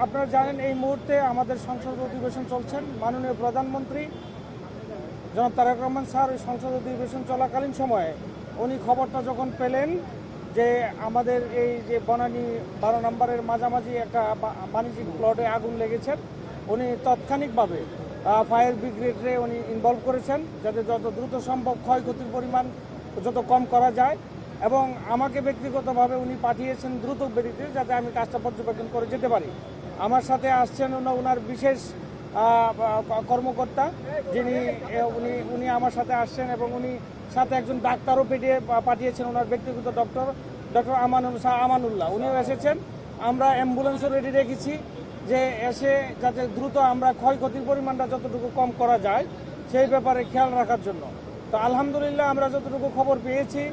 আপনারা জানেন এই মুহূর্তে আমাদের সংসদ অধিবেশন চলছেন। মাননীয় প্রধানমন্ত্রী জনাব তারেক রহমান স্যার সংসদ অধিবেশন চলাকালীন সময়ে উনি খবরটা যখন পেলেন যে আমাদের এই যে বনানী 12 নম্বরের মাঝামাঝি একটা বাণিজ্যিক প্লটে আগুন লেগেছে, উনি তাৎক্ষণিকভাবে ফায়ার ব্রিগেডে উনি ইনভলভ করেছেন যাতে যত দ্রুত সম্ভব ক্ষয়ক্ষতির পরিমাণ যত কম করা যায়, এবং আমাকে ব্যক্তিগতভাবে উনি পাঠিয়েছেন দ্রুত বেরিতে যাতে আমি কাজটা পর্যবেক্ষণ করে যেতে পারি। আমার সাথে আসছেন ওনার বিশেষ কর্মকর্তা যিনি উনি আমার সাথে আসছেন, এবং উনি সাথে একজন ডাক্তারও পাঠিয়েছেন, ওনার ব্যক্তিগত ডক্টর আমানুল্লাহ উনিও এসেছেন। আমরা অ্যাম্বুলেন্সও রেডি রেখেছি যে এসে যাতে দ্রুত আমরা ক্ষয়ক্ষতির পরিমাণটা যতটুকু কম করা যায় সেই ব্যাপারে খেয়াল রাখার জন্য। তো আলহামদুলিল্লাহ আমরা যতটুকু খবর পেয়েছি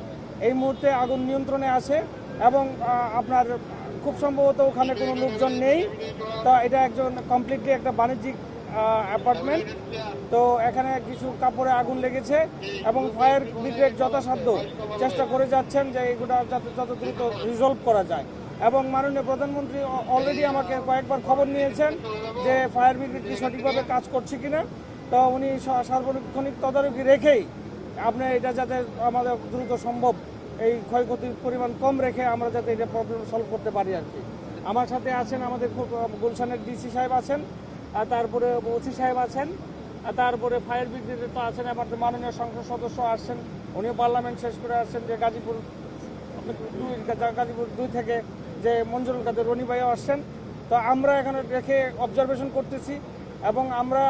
এই মুহূর্তে আগুন নিয়ন্ত্রণে আছে, এবং আপনার খুব সম্ভবত ওখানে কোনো লোকজন নেই। তো এটা একজন কমপ্লিটলি একটা বাণিজ্যিক অ্যাপার্টমেন্ট। তো এখানে কিছু কাপড়ে আগুন লেগেছে এবং ফায়ার ব্রিগেড যথাসাধ্য চেষ্টা করে যাচ্ছেন যে এগুলো যাতে যত দ্রুত রিজলভ করা যায়। এবং মাননীয় প্রধানমন্ত্রী অলরেডি আমাকে কয়েকবার খবর নিয়েছেন যে ফায়ার ব্রিগেড কি সঠিকভাবে কাজ করছে কিনা। তো উনি সার্বক্ষণিক তদারকি রেখেই আপনার এটা যাতে আমাদের দ্রুত সম্ভব এই ক্ষয়ক্ষতির পরিমাণ কম রেখে আমরা যাতে এটা প্রবলেম সলভ করতে পারি আর কি। আমার সাথে আছেন আমাদের গুলশানের ডিসি সাহেব আছেন, আর তারপরে ওসি সাহেব আছেন, আর তারপরে ফায়ার ব্রিগেডে তো আছেন, আমাদের মাননীয় সংসদ সদস্য আসছেন, উনিও পার্লামেন্ট শেষ করে আসছেন, যে গাজীপুর 2 থেকে যে মঞ্জুরুল কাদের রনি ভাইও আসছেন। তো আমরা এখানে রেখে অবজারভেশন করতেছি, এবং আমরা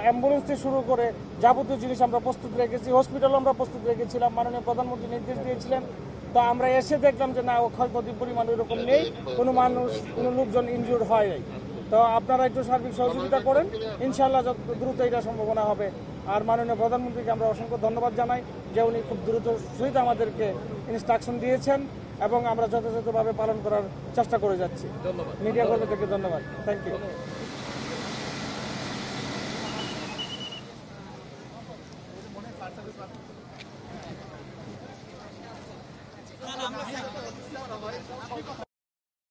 অ্যাম্বুলেন্স থেকে শুরু করে যাবতীয় জিনিস আমরা প্রস্তুত রেখেছি, হসপিটালও আমরা প্রস্তুত রেখেছিলাম, মাননীয় প্রধানমন্ত্রী নির্দেশ দিয়েছিলেন। তো আমরা এসে দেখলাম যে না, ক্ষয়ক্ষতির পরিমাণ ওইরকম নেই, কোনো লোকজন ইনজুর্ড হয় নাই। তো আপনারা একটু সার্বিক সহযোগিতা করেন, ইনশাআল্লাহ যত দ্রুত এটা সম্ভাবনা হবে। আর মাননীয় প্রধানমন্ত্রীকে আমরা অসংখ্য ধন্যবাদ জানাই যে উনি খুব দ্রুত সহিত আমাদেরকে ইনস্ট্রাকশন দিয়েছেন, এবং আমরা যথাযথভাবে পালন করার চেষ্টা করে যাচ্ছি। মিডিয়া কর্মী থেকে ধন্যবাদ, থ্যাংক ইউ।